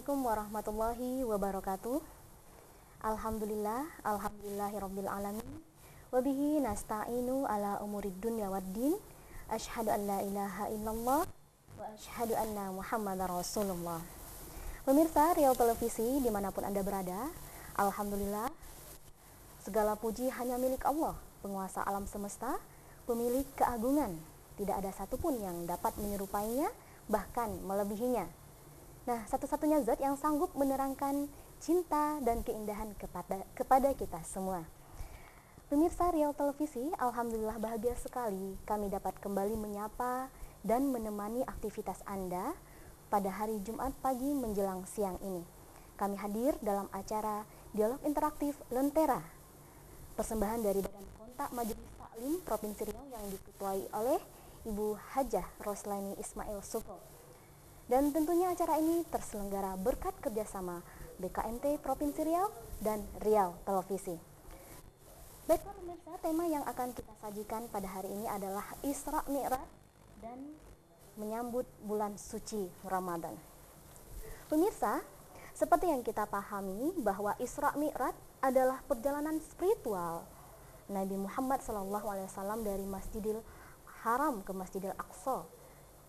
Assalamualaikum warahmatullahi wabarakatuh. Alhamdulillahirabbil alamin. Wabihi nasta'inu ala umurid dunya waddin. Asyhadu an la ilaha illallah wa asyhadu anna Muhammadar Rasulullah. Pemirsa Riau Televisi dimanapun Anda berada, alhamdulillah segala puji hanya milik Allah, penguasa alam semesta, pemilik keagungan. Tidak ada satupun yang dapat menyerupainya, bahkan melebihinya. Nah, satu-satunya zat yang sanggup menerangkan cinta dan keindahan kepada kita semua. Pemirsa Riau Televisi, alhamdulillah bahagia sekali kami dapat kembali menyapa dan menemani aktivitas Anda pada hari Jumat pagi menjelang siang ini. Kami hadir dalam acara Dialog Interaktif Lentera, persembahan dari Badan Kontak Majelis Taklim Provinsi Riau yang diketuai oleh Ibu Hajah Roslani Ismail Suko. Dan tentunya acara ini terselenggara berkat kerjasama BKMT Provinsi Riau dan Riau Televisi. Baiklah pemirsa, tema yang akan kita sajikan pada hari ini adalah Isra Mi'raj dan menyambut bulan suci Ramadan. Pemirsa, seperti yang kita pahami bahwa Isra Mi'raj adalah perjalanan spiritual Nabi Muhammad SAW dari Masjidil Haram ke Masjidil Aqsa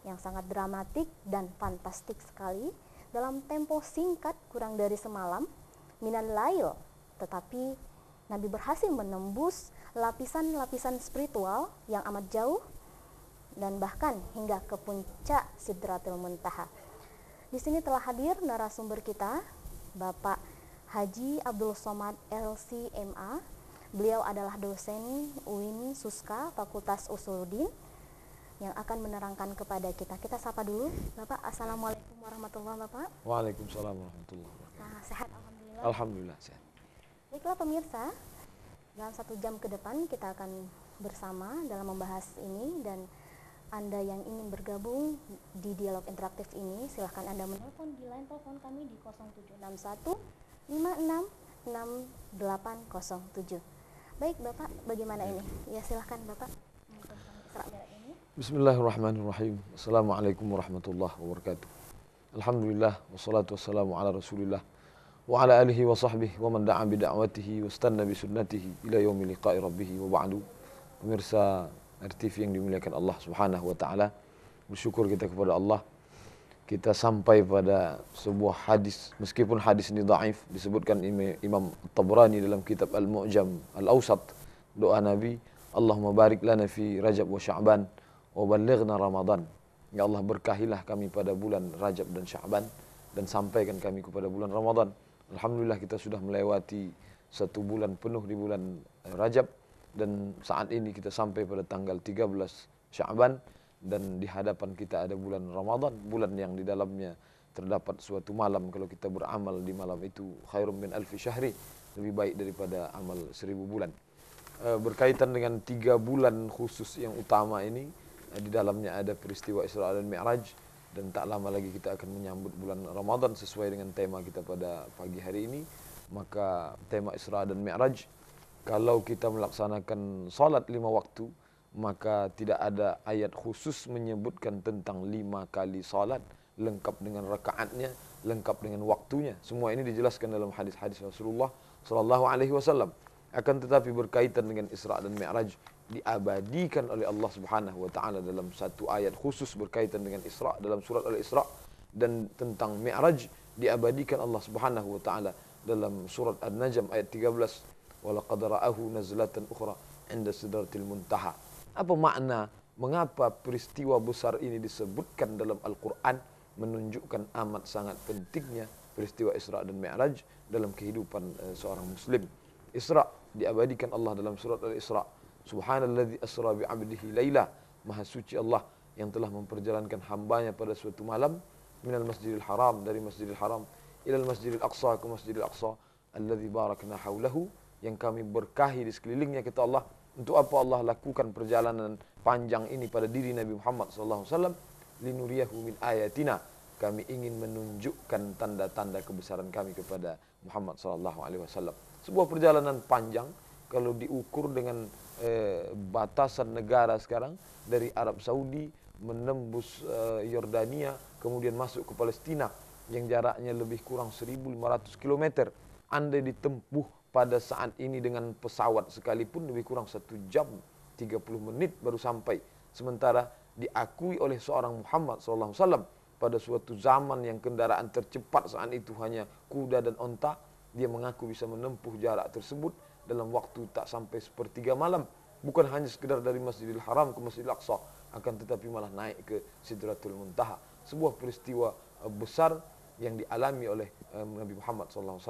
yang sangat dramatik dan fantastik sekali dalam tempo singkat kurang dari semalam minan lail, tetapi Nabi berhasil menembus lapisan-lapisan spiritual yang amat jauh dan bahkan hingga ke puncak Sidratul Muntaha. Di sini telah hadir narasumber kita, Bapak Haji Abdul Somad LC.MA. Beliau adalah dosen UIN Suska Fakultas Usuluddin yang akan menerangkan kepada kita. Kita sapa dulu, Bapak. Assalamualaikum warahmatullahi wabarakatuh. Waalaikumsalam warahmatullahi wabarakatuh. Nah, sehat alhamdulillah. Alhamdulillah sehat. Baiklah pemirsa, dalam 1 jam ke depan kita akan bersama dalam membahas ini, dan Anda yang ingin bergabung di dialog interaktif ini, silahkan Anda menelpon di line telepon kami di 0761 566807. Baik Bapak, bagaimana ini? Ya silahkan Bapak. Bismillahirrahmanirrahim. Assalamualaikum warahmatullahi wabarakatuh. Alhamdulillah wassalatu wassalamu ala Rasulillah wa ala alihi wa sahbihi wa man da'a bi da'watihi wa istanna bi sunnatihi ila yaumi liqa'i rabbih wa ba'du. Pemirsa RTV yang dimuliakan Allah Subhanahu wa taala, bersyukur kita kepada Allah. Kita sampai pada sebuah hadis, meskipun hadis ini dhaif, disebutkan Imam Tabrani dalam kitab Al-Mu'jam Al-Awsat, doa Nabi, Allahumma barik lana fi Rajab wa Sya'ban wa ballighna Ramadan. Ya Allah, berkahilah kami pada bulan Rajab dan Sya'ban dan sampaikan kami kepada bulan Ramadan. Alhamdulillah kita sudah melewati 1 bulan penuh di bulan Rajab, dan saat ini kita sampai pada tanggal 13 Sya'ban, dan di hadapan kita ada bulan Ramadan, bulan yang di dalamnya terdapat suatu malam, kalau kita beramal di malam itu khairum min alfi syahri, lebih baik daripada amal 1000 bulan. Berkaitan dengan 3 bulan khusus yang utama ini, di dalamnya ada peristiwa Isra dan Mi'raj, dan tak lama lagi kita akan menyambut bulan Ramadan sesuai dengan tema kita pada pagi hari ini. Maka tema Isra dan Mi'raj, kalau kita melaksanakan salat 5 waktu, maka tidak ada ayat khusus menyebutkan tentang 5 kali salat, lengkap dengan rakaatnya, lengkap dengan waktunya. Semua ini dijelaskan dalam hadis-hadis Rasulullah SAW. Akan tetapi berkaitan dengan Isra dan Mi'raj, diabadikan oleh Allah Subhanahu wa taala dalam 1 ayat khusus berkaitan dengan Isra dalam surat Al-Isra, dan tentang Mi'raj diabadikan Allah Subhanahu wa taala dalam surat An-Najm ayat 13, wa laqad ra'ahu nazlatan ukhra 'inda sidratil muntaha. Apa makna, mengapa peristiwa besar ini disebutkan dalam Al-Qur'an, menunjukkan amat sangat pentingnya peristiwa Isra dan Mi'raj dalam kehidupan seorang muslim. Isra diabadikan Allah dalam surat Al-Isra. Subhanalladzi asra bi'abdihi laila. Maha suci Allah yang telah memperjalankan hambanya pada suatu malam, minal masjidil haram, dari masjidil haram, ilal masjidil aqsa, ke masjidil aqsa, alladzi barakna haulahu, yang kami berkahi di sekelilingnya. Kata Allah, untuk apa Allah lakukan perjalanan panjang ini pada diri Nabi Muhammad SAW? Linuriyahu min ayatina, kami ingin menunjukkan tanda-tanda kebesaran kami kepada Muhammad SAW. Sebuah perjalanan panjang, kalau diukur dengan batasan negara sekarang, dari Arab Saudi menembus Yordania, kemudian masuk ke Palestina, yang jaraknya lebih kurang 1.500 km. Andai ditempuh pada saat ini dengan pesawat sekalipun lebih kurang 1 jam 30 menit baru sampai. Sementara diakui oleh seorang Muhammad SAW pada suatu zaman yang kendaraan tercepat saat itu hanya kuda dan onta, dia mengaku bisa menempuh jarak tersebut dalam waktu tak sampai sepertiga malam. Bukan hanya sekedar dari Masjidil Haram ke Masjidil Aqsa, akan tetapi malah naik ke Sidratul Muntaha. Sebuah peristiwa besar yang dialami oleh Nabi Muhammad SAW.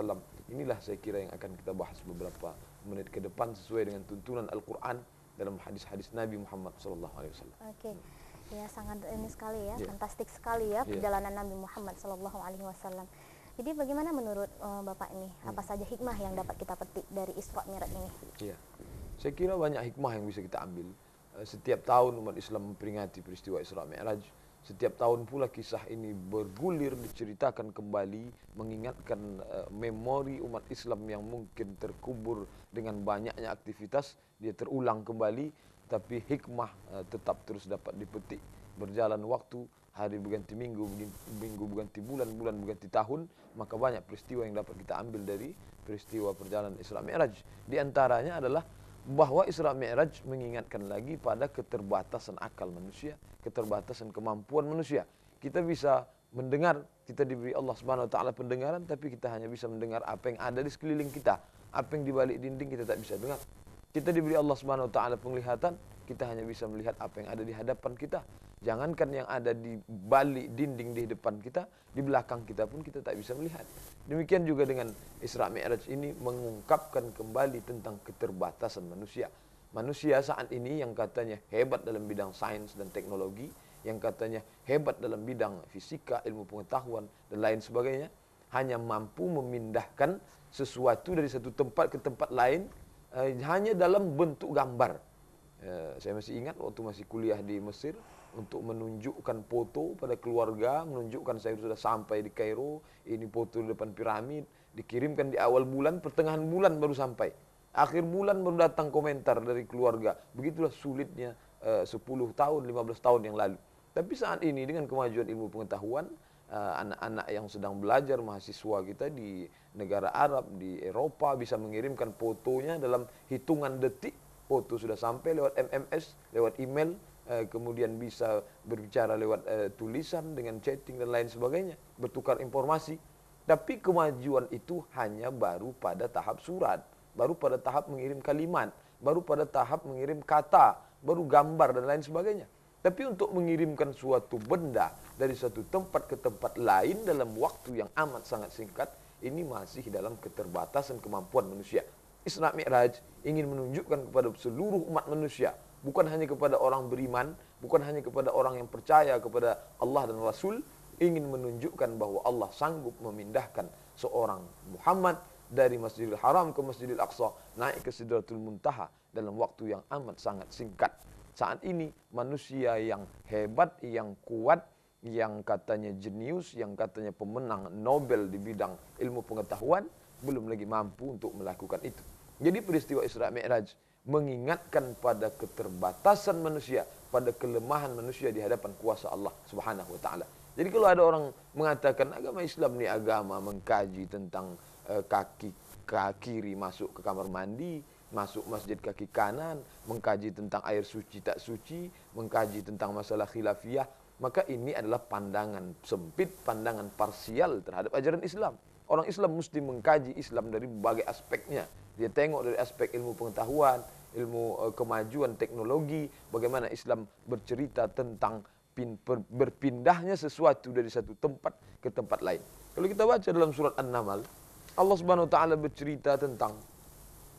Inilah saya kira yang akan kita bahas beberapa menit ke depan sesuai dengan tuntunan Al-Quran dalam hadis-hadis Nabi Muhammad SAW. Oke, ya sangat ini sekali ya, fantastik sekali ya perjalanan Nabi Muhammad SAW. Jadi bagaimana menurut Bapak ini, apa saja hikmah yang dapat kita petik dari Isra Mi'raj ini? Iya, saya kira banyak hikmah yang bisa kita ambil. Setiap tahun umat Islam memperingati peristiwa Isra Mi'raj. Setiap tahun pula kisah ini bergulir, diceritakan kembali, mengingatkan memori umat Islam yang mungkin terkubur dengan banyaknya aktivitas, dia terulang kembali, tapi hikmah tetap terus dapat dipetik. Berjalan waktu, hari berganti minggu, minggu berganti bulan, bulan berganti tahun, maka banyak peristiwa yang dapat kita ambil dari peristiwa perjalanan Isra Mi'raj. Di antaranya adalah bahwa Isra Mi'raj mengingatkan lagi pada keterbatasan akal manusia, keterbatasan kemampuan manusia. Kita bisa mendengar, kita diberi Allah Subhanahu wa taala pendengaran, tapi kita hanya bisa mendengar apa yang ada di sekeliling kita. Apa yang di balik dinding kita tak bisa dengar. Kita diberi Allah Subhanahu wa taala penglihatan, kita hanya bisa melihat apa yang ada di hadapan kita. Jangankan yang ada di balik dinding di depan kita, di belakang kita pun kita tak bisa melihat. Demikian juga dengan Isra Mi'raj ini mengungkapkan kembali tentang keterbatasan manusia. Manusia saat ini yang katanya hebat dalam bidang sains dan teknologi, yang katanya hebat dalam bidang fisika, ilmu pengetahuan, dan lain sebagainya, hanya mampu memindahkan sesuatu dari satu tempat ke tempat lain hanya dalam bentuk gambar. Saya masih ingat waktu masih kuliah di Mesir, untuk menunjukkan foto pada keluarga, menunjukkan saya sudah sampai di Kairo, ini foto di depan piramid, dikirimkan di awal bulan, pertengahan bulan baru sampai. Akhir bulan baru datang komentar dari keluarga. Begitulah sulitnya 10 tahun, 15 tahun yang lalu. Tapi saat ini dengan kemajuan ilmu pengetahuan, anak-anak yang sedang belajar, mahasiswa kita di negara Arab, di Eropa bisa mengirimkan fotonya dalam hitungan detik. Foto sudah sampai lewat MMS, lewat email, kemudian bisa berbicara lewat tulisan dengan chatting dan lain sebagainya, bertukar informasi. Tapi kemajuan itu hanya baru pada tahap surat, baru pada tahap mengirim kalimat, baru pada tahap mengirim kata, baru gambar dan lain sebagainya. Tapi untuk mengirimkan suatu benda dari satu tempat ke tempat lain dalam waktu yang amat sangat singkat, ini masih dalam keterbatasan kemampuan manusia. Isra Mi'raj ingin menunjukkan kepada seluruh umat manusia, bukan hanya kepada orang beriman, bukan hanya kepada orang yang percaya kepada Allah dan Rasul, ingin menunjukkan bahwa Allah sanggup memindahkan seorang Muhammad dari Masjidil Haram ke Masjidil Aqsa, naik ke Sidratul Muntaha dalam waktu yang amat sangat singkat. Saat ini manusia yang hebat, yang kuat, yang katanya jenius, yang katanya pemenang Nobel di bidang ilmu pengetahuan, belum lagi mampu untuk melakukan itu. Jadi peristiwa Isra Mi'raj mengingatkan pada keterbatasan manusia, pada kelemahan manusia di hadapan kuasa Allah Subhanahu wa taala. Jadi kalau ada orang mengatakan agama Islam ni agama mengkaji tentang kaki kiri masuk ke kamar mandi, masuk masjid kaki kanan, mengkaji tentang air suci tak suci, mengkaji tentang masalah khilafiyah, maka ini adalah pandangan sempit, pandangan parsial terhadap ajaran Islam. Orang Islam mesti mengkaji Islam dari berbagai aspeknya. Dia tengok dari aspek ilmu pengetahuan, ilmu kemajuan teknologi, bagaimana Islam bercerita tentang berpindahnya sesuatu dari satu tempat ke tempat lain. Kalau kita baca dalam surat An-Naml, Allah Subhanahu wa taala bercerita tentang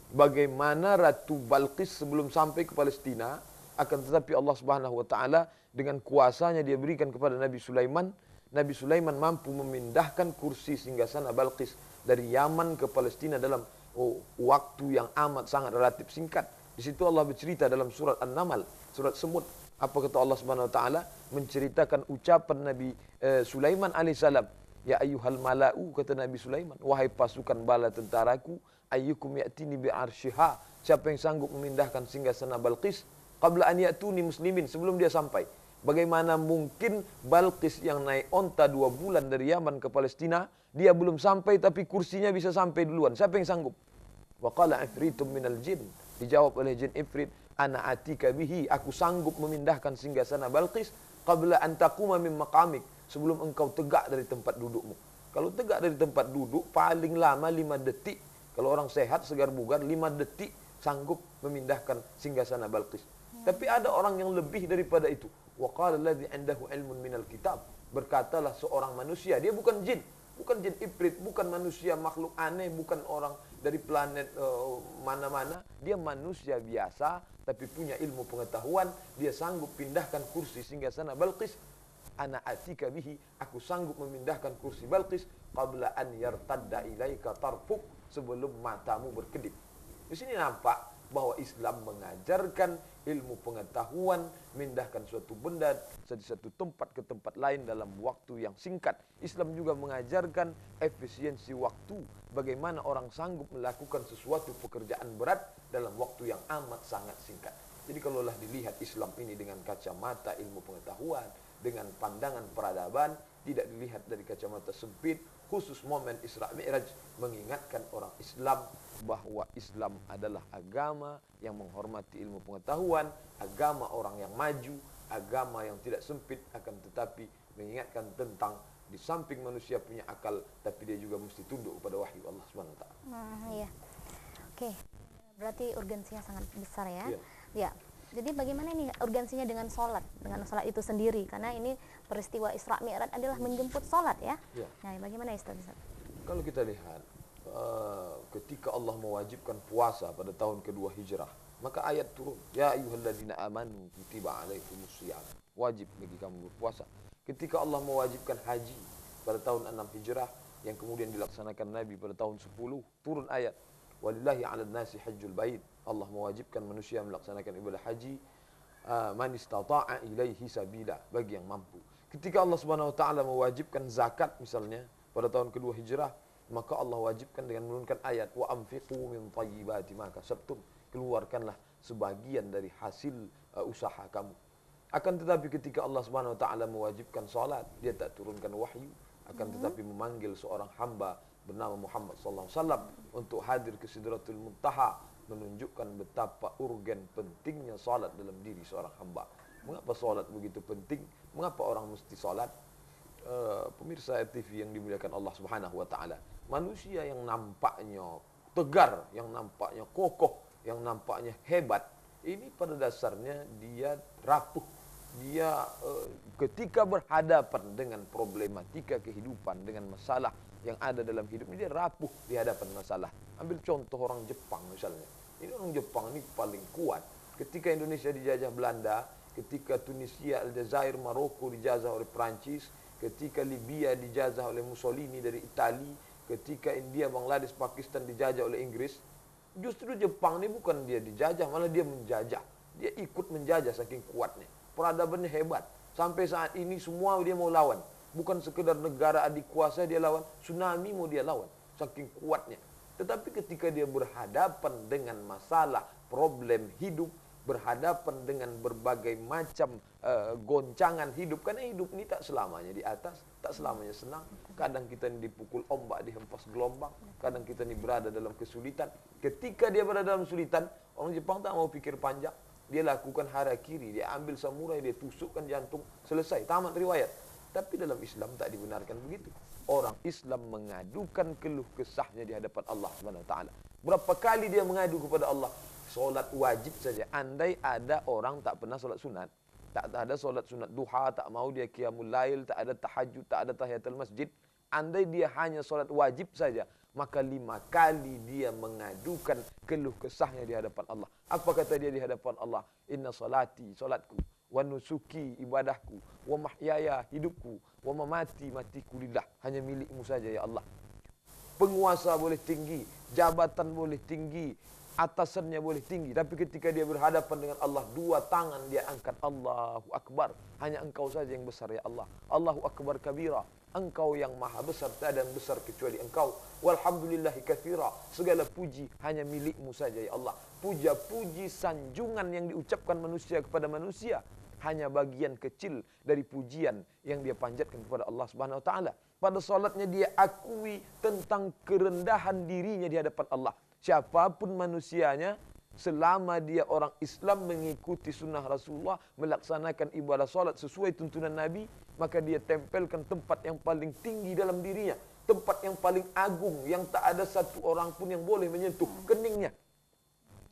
bagaimana Ratu Balqis sebelum sampai ke Palestina, akan tetapi Allah Subhanahu wa taala dengan kuasanya dia berikan kepada Nabi Sulaiman. Nabi Sulaiman mampu memindahkan kursi singgasana Balqis dari Yaman ke Palestina dalam waktu yang amat sangat relatif singkat. Di situ Allah bercerita dalam surat An-Naml, surat Semut. Apa kata Allah Subhanahu wa taala? Menceritakan ucapan Nabi Sulaiman alaihissalam. Ya ayyuhal mala'u, kata Nabi Sulaiman, wahai pasukan bala tentaraku, ayyukum ya'tini bi'arsyiha, siapa yang sanggup memindahkan singgasana Balqis qabla an ya'tuni muslimin, sebelum dia sampai. Bagaimana mungkin Balqis yang naik onta 2 bulan dari Yaman ke Palestina, dia belum sampai tapi kursinya bisa sampai duluan. Siapa yang sanggup? Wa qala ifritum minal jin. Dijawab oleh jin ifrit, ana atika bihi, aku sanggup memindahkan singgasana Balqis qabla an taquma min maqamik, sebelum engkau tegak dari tempat dudukmu. Kalau tegak dari tempat duduk paling lama 5 detik. Kalau orang sehat segar bugar 5 detik sanggup memindahkan singgasana Balqis. Tapi ada orang yang lebih daripada itu. Wa qala alladhi 'indahu 'ilmun minal kitab. Berkatalah seorang manusia, dia bukan jin, bukan jin ifrit, bukan manusia makhluk aneh, bukan orang dari planet mana-mana. Dia manusia biasa tapi punya ilmu pengetahuan, dia sanggup pindahkan kursi singgasana Balqis. Ana atika bihi, aku sanggup memindahkan kursi Balqis qabla an yartadda ilaika tarfuk, sebelum matamu berkedip. Di sini nampak bahwa Islam mengajarkan ilmu pengetahuan, memindahkan suatu benda dari satu tempat ke tempat lain dalam waktu yang singkat. Islam juga mengajarkan efisiensi waktu, bagaimana orang sanggup melakukan sesuatu pekerjaan berat dalam waktu yang amat sangat singkat. Jadi kalaulah dilihat Islam ini dengan kacamata ilmu pengetahuan, dengan pandangan peradaban, tidak dilihat dari kacamata sempit, khusus momen Isra Mi'raj mengingatkan orang Islam bahwa Islam adalah agama yang menghormati ilmu pengetahuan, agama orang yang maju, agama yang tidak sempit, akan tetapi mengingatkan tentang di samping manusia punya akal, tapi dia juga mesti tunduk kepada wahyu Allah Subhanahu wa taala. Iya. Oke. Berarti urgensinya sangat besar ya. Iya. Ya. Jadi bagaimana ini urgensinya dengan sholat itu sendiri, karena ini peristiwa Isra Mi'raj adalah menjemput sholat ya. Ya. Nah, bagaimana Ustaz? Kalau kita lihat ketika Allah mewajibkan puasa pada tahun kedua hijrah, maka ayat turun, ya ayyuhalladzina amanu kutiba alaikumusiyam, wajib bagi kamu berpuasa. Ketika Allah mewajibkan haji pada tahun 6 hijrah yang kemudian dilaksanakan Nabi pada tahun 10, turun ayat walillahi 'alan nasi hajjul bait. Allah mewajibkan manusia melaksanakan ibadah haji man istata'a ilaihi sabila, bagi yang mampu. Ketika Allah Subhanahu wa taala mewajibkan zakat misalnya pada tahun kedua hijrah, maka Allah wajibkan dengan menurunkan ayat wa anfiqu min thayyibati ma kasabtum, keluarkanlah sebagian dari hasil usaha kamu. Akan tetapi ketika Allah Subhanahu wa taala mewajibkan salat, dia tak turunkan wahyu, akan tetapi memanggil seorang hamba bernama Muhammad sallallahu alaihi wasallam untuk hadir ke Sidratul Muntaha, menunjukkan betapa urgen pentingnya salat dalam diri seorang hamba. Mengapa salat begitu penting? Mengapa orang mesti salat? Pemirsa TV yang dimuliakan Allah Subhanahu wa taala, manusia yang nampaknya tegar, yang nampaknya kokoh, yang nampaknya hebat, ini pada dasarnya dia rapuh. Dia ketika berhadapan dengan problematika kehidupan, dengan masalah yang ada dalam hidupnya, dia rapuh di hadapan masalah. Ambil contoh orang Jepang misalnya. Ini orang Jepang ini paling kuat. Ketika Indonesia dijajah Belanda, ketika Tunisia, Aljazair, Maroko dijajah oleh Perancis, ketika Libya dijajah oleh Mussolini dari Itali, ketika India, Bangladesh, Pakistan dijajah oleh Inggris, justru Jepang ini bukan dia dijajah, malah dia menjajah. Dia ikut menjajah saking kuatnya. Peradabannya hebat. Sampai saat ini semua dia mau lawan. Bukan sekedar negara adik kuasa dia lawan, tsunami mau dia lawan. Saking kuatnya. Tetapi ketika dia berhadapan dengan masalah, problem hidup, berhadapan dengan berbagai macam goncangan hidup, karena hidup ini tak selamanya di atas, tak selamanya senang. Kadang kita ini dipukul ombak, dihempas gelombang, kadang kita ini berada dalam kesulitan. Ketika dia berada dalam kesulitan, orang Jepang tak mau pikir panjang, dia lakukan harakiri, dia ambil samurai, dia tusukkan jantung, selesai, tamat riwayat. Tapi dalam Islam tak dibenarkan begitu. Orang Islam mengadukan keluh kesahnya di hadapan Allah Subhanahu wa taala. Berapa kali dia mengadu kepada Allah? Solat wajib saja. Andai ada orang tak pernah solat sunat, tak ada solat sunat duha, tak mau dia qiyamul lail, tak ada tahajud, tak ada tahiyatul masjid, andai dia hanya solat wajib saja, maka 5 kali dia mengadukan keluh kesahnya di hadapan Allah. Apa kata dia di hadapan Allah? Inna salati, solatku, wa nusuki, ibadahku, wa mahyaya, hidupku, wa mamati, matiku lillah, hanya milikmu saja ya Allah. Penguasa boleh tinggi, jabatan boleh tinggi, atasannya boleh tinggi, tapi ketika dia berhadapan dengan Allah, 2 tangan dia angkat, Allahu Akbar, hanya engkau saja yang besar ya Allah. Allahu Akbar kabira, engkau yang maha besar, tak ada yang besar kecuali engkau. Walhamdulillahi katsira, segala puji hanya milikmu saja ya Allah. Puja-puji sanjungan yang diucapkan manusia kepada manusia hanya bagian kecil dari pujian yang dia panjatkan kepada Allah Subhanahu wa taala. Pada salatnya dia akui tentang kerendahan dirinya di hadapan Allah. Siapapun manusianya, selama dia orang Islam mengikuti sunnah Rasulullah, melaksanakan ibadah salat sesuai tuntunan Nabi, maka dia tempelkan tempat yang paling tinggi dalam dirinya, tempat yang paling agung, yang tak ada satu orang pun yang boleh menyentuh keningnya.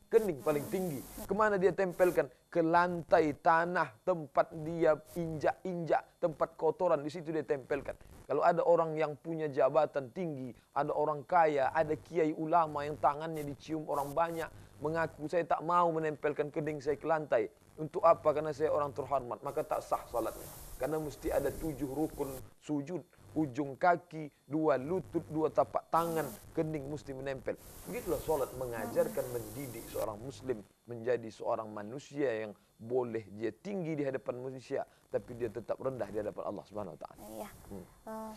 Kening paling tinggi. Kemana dia tempelkan? Ke lantai tanah tempat dia injak-injak, tempat kotoran, di situ dia tempelkan. Kalau ada orang yang punya jabatan tinggi, ada orang kaya, ada kiai ulama yang tangannya dicium orang banyak, mengaku saya tak mau menempelkan kening saya ke lantai. Untuk apa? Karena saya orang terhormat. Maka tak sah salatnya. Karena mesti ada 7 rukun sujud. Ujung kaki, 2 lutut, 2 tapak tangan, kening mesti menempel. Begitulah salat mengajarkan, mendidik seorang muslim menjadi seorang manusia yang boleh dia tinggi di hadapan manusia, tapi dia tetap rendah di hadapan Allah Subhanahu wa taala. Iya.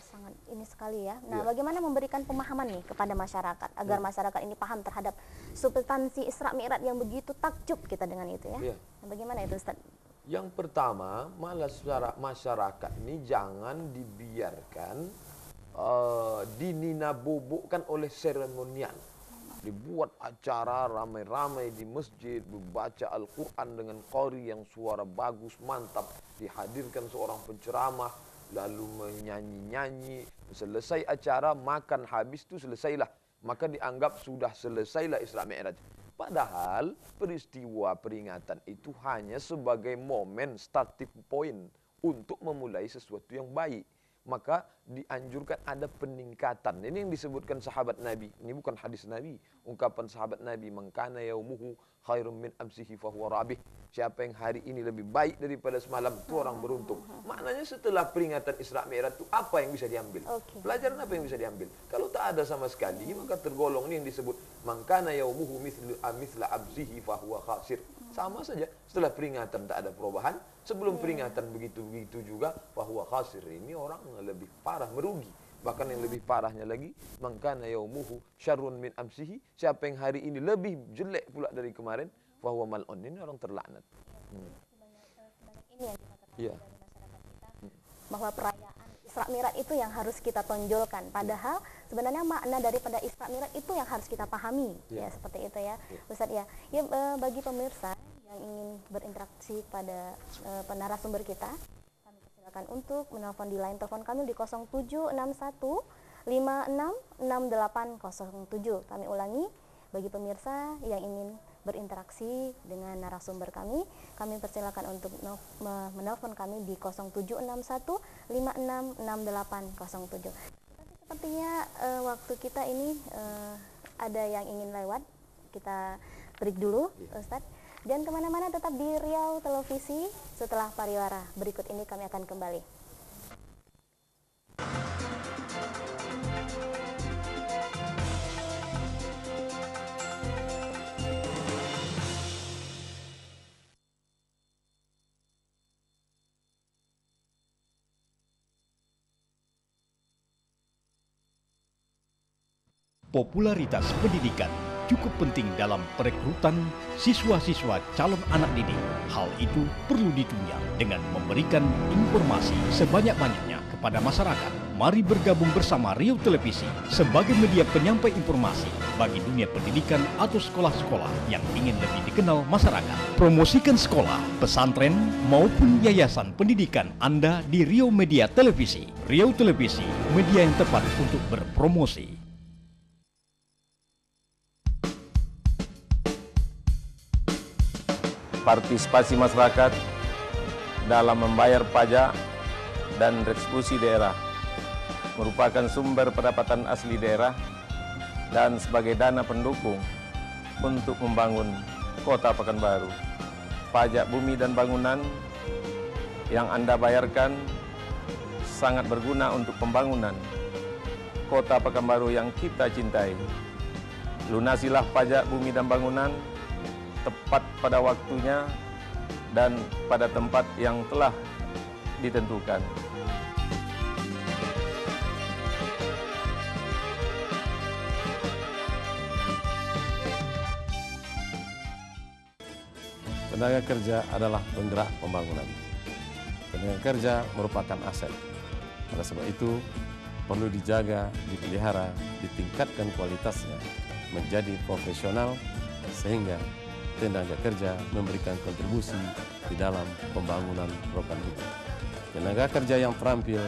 Sangat ini sekali ya. Nah, bagaimana memberikan pemahaman nih kepada masyarakat agar masyarakat ini paham terhadap substansi Isra Mi'raj yang begitu takjub kita dengan itu ya. Nah, bagaimana itu Ustaz? Yang pertama, malah masyarakat ini jangan dibiarkan dininabobokkan oleh seremonial. Dibuat acara ramai-ramai di masjid, membaca Al-Quran dengan qari yang suara bagus, mantap. Dihadirkan seorang penceramah, lalu menyanyi-nyanyi. Selesai acara, makan habis itu selesailah. Maka dianggap sudah selesailah Isra Mi'raj. Padahal peristiwa peringatan itu hanya sebagai momen, starting point untuk memulai sesuatu yang baik. Maka dianjurkan ada peningkatan. Ini yang disebutkan sahabat Nabi. Ini bukan hadis Nabi. Ungkapan sahabat Nabi, "Man kana yaumuhu khairum min amsihi fahuwa rabih." Siapa yang hari ini lebih baik daripada semalam, itu orang beruntung. Maknanya setelah peringatan Isra Mi'raj itu apa yang bisa diambil? Pelajaran apa yang bisa diambil? Kalau tak ada sama sekali, maka tergolong ini yang disebut "Man kana yaumuhu mithla amsihi fahuwa khasir." Sama saja, setelah peringatan tak ada perubahan, sebelum peringatan begitu-begitu juga, fahuwa khasir, ini orang lebih parah, merugi. Bahkan yang lebih parahnya lagi, "Man kana yaumuhu syarrun min amsihi." Siapa yang hari ini lebih jelek pula dari kemarin, fahuwa mal'un, ini orang terlaknat. Ini yang dikatakan dari masyarakat kita, bahwa perayaan Isra Mi'raj itu yang harus kita tonjolkan. Padahal sebenarnya makna daripada Isra Mi'raj itu yang harus kita pahami. Ya, seperti itu ya. Ustaz ya. Ya, bagi pemirsa yang ingin berinteraksi pada narasumber kita, kami persilakan untuk menelpon di line telepon kami di 0761 566807. Kami ulangi, bagi pemirsa yang ingin berinteraksi dengan narasumber kami persilakan untuk menelpon kami di 0761 566807. Tapi sepertinya waktu kita ini ada yang ingin lewat. Kita break dulu, Ustadz. Dan kemana-mana tetap di Riau Televisi. Setelah pariwara berikut ini kami akan kembali. Popularitas pendidikan cukup penting dalam perekrutan siswa-siswa calon anak didik. Hal itu perlu ditunjang dengan memberikan informasi sebanyak-banyaknya kepada masyarakat. Mari bergabung bersama Riau Televisi sebagai media penyampai informasi bagi dunia pendidikan atau sekolah-sekolah yang ingin lebih dikenal masyarakat. Promosikan sekolah, pesantren, maupun yayasan pendidikan Anda di Riau Media Televisi. Riau Televisi, media yang tepat untuk berpromosi. Partisipasi masyarakat dalam membayar pajak dan retribusi daerah merupakan sumber pendapatan asli daerah dan sebagai dana pendukung untuk membangun Kota Pekanbaru. Pajak bumi dan bangunan yang Anda bayarkan sangat berguna untuk pembangunan Kota Pekanbaru yang kita cintai. Lunasilah pajak bumi dan bangunan tepat pada waktunya dan pada tempat yang telah ditentukan. Tenaga kerja adalah penggerak pembangunan. Tenaga kerja merupakan aset. Oleh sebab itu, perlu dijaga, dipelihara, ditingkatkan kualitasnya menjadi profesional sehingga tenaga kerja memberikan kontribusi di dalam pembangunan rokan hulu. Tenaga kerja yang terampil,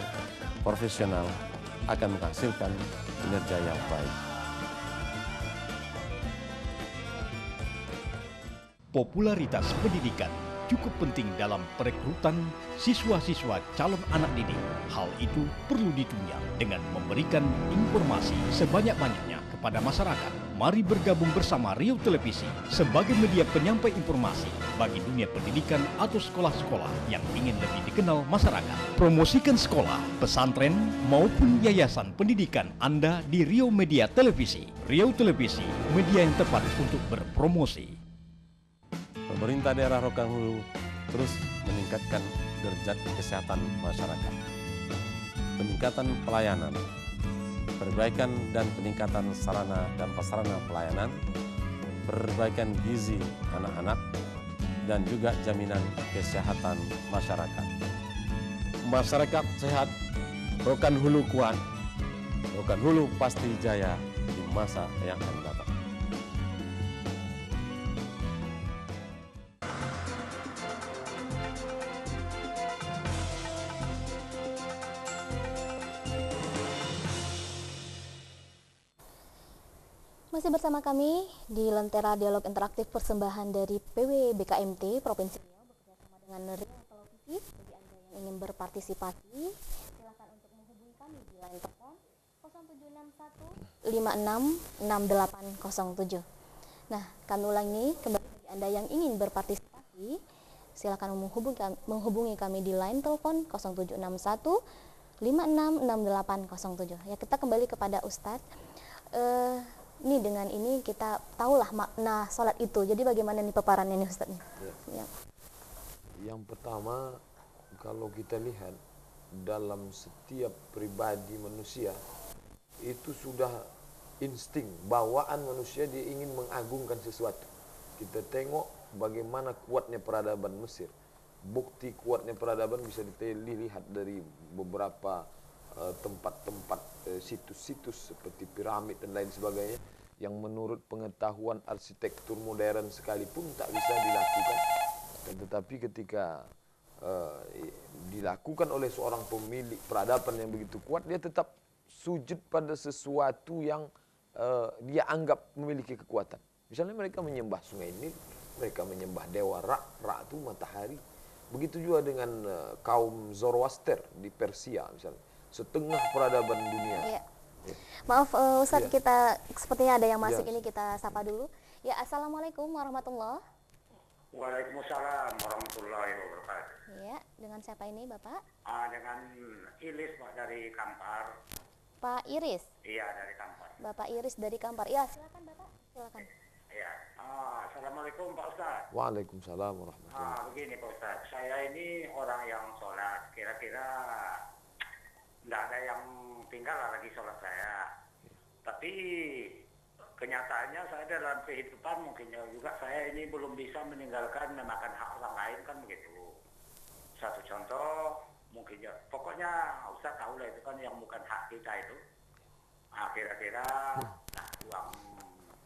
profesional akan menghasilkan kinerja yang baik. Popularitas pendidikan cukup penting dalam perekrutan siswa-siswa calon anak didik. Hal itu perlu ditunjang dengan memberikan informasi sebanyak-banyaknya kepada masyarakat. Mari bergabung bersama Riau Televisi sebagai media penyampai informasi bagi dunia pendidikan atau sekolah-sekolah yang ingin lebih dikenal masyarakat. Promosikan sekolah, pesantren, maupun yayasan pendidikan Anda di Riau Media Televisi. Riau Televisi, media yang tepat untuk berpromosi. Pemerintah daerah Rokan Hulu terus meningkatkan derajat kesehatan masyarakat. Peningkatan pelayanan, perbaikan dan peningkatan sarana dan prasarana pelayanan, perbaikan gizi anak-anak, dan juga jaminan kesehatan masyarakat. Masyarakat sehat, Rokan Hulu kuat, Rokan Hulu pasti jaya di masa yang akan datang. Masih bersama kami di Lentera Dialog Interaktif persembahan dari PWBKMT Provinsi Riau bekerjasama dengan Riau Televisi. Bagi Anda yang ingin berpartisipasi, silakan untuk menghubungi kami di line telepon 0761 566807. Nah, kami ulangi kembali bagi Anda yang ingin berpartisipasi, silakan menghubungi kami di line telepon 0761 566807. Ya, kita kembali kepada Ustadz. Ini dengan ini kita tahulah makna sholat itu. Jadi bagaimana nih paparannya nih Ustadz? Ya. Yang pertama, kalau kita lihat dalam setiap pribadi manusia itu sudah insting, bawaan manusia dia ingin mengagungkan sesuatu. Kita tengok bagaimana kuatnya peradaban Mesir. Bukti kuatnya peradaban bisa dilihat dari beberapa tempat-tempat situs-situs seperti piramid dan lain sebagainya yang menurut pengetahuan arsitektur modern sekalipun tak bisa dilakukan. Tetapi ketika dilakukan oleh seorang pemilik peradaban yang begitu kuat, dia tetap sujud pada sesuatu yang dia anggap memiliki kekuatan. Misalnya mereka menyembah sungai Nil, mereka menyembah dewa Ra, Ra itu matahari. Begitu juga dengan kaum Zoroaster di Persia misalnya. Setengah peradaban dunia. Ya. Maaf Ustadz, kita sepertinya ada yang masuk, ini kita sapa dulu. Ya, Assalamualaikum warahmatullahi. Waalaikumsalam warahmatullahi wabarakatuh. Ya, dengan siapa ini Bapak? Dengan Ilis Pak dari Kampar. Pak Iris. Iya, dari Kampar. Bapak Iris dari Kampar. Ya, silakan Bapak, silakan. Iya. Assalamualaikum Pak Ustadz. Waalaikumsalam warahmatullahi wabarakatuh. Begini Pak Ustadz, saya ini orang yang sholat. Kira-kira tidak ada yang tinggal lagi sholat saya. Tapi kenyataannya saya dalam kehidupan mungkin juga saya ini belum bisa meninggalkan memakan hak orang lain, kan begitu. Satu contoh mungkin ya, pokoknya Ustaz tahu lah itu kan yang bukan hak kita itu. Kira-kira uang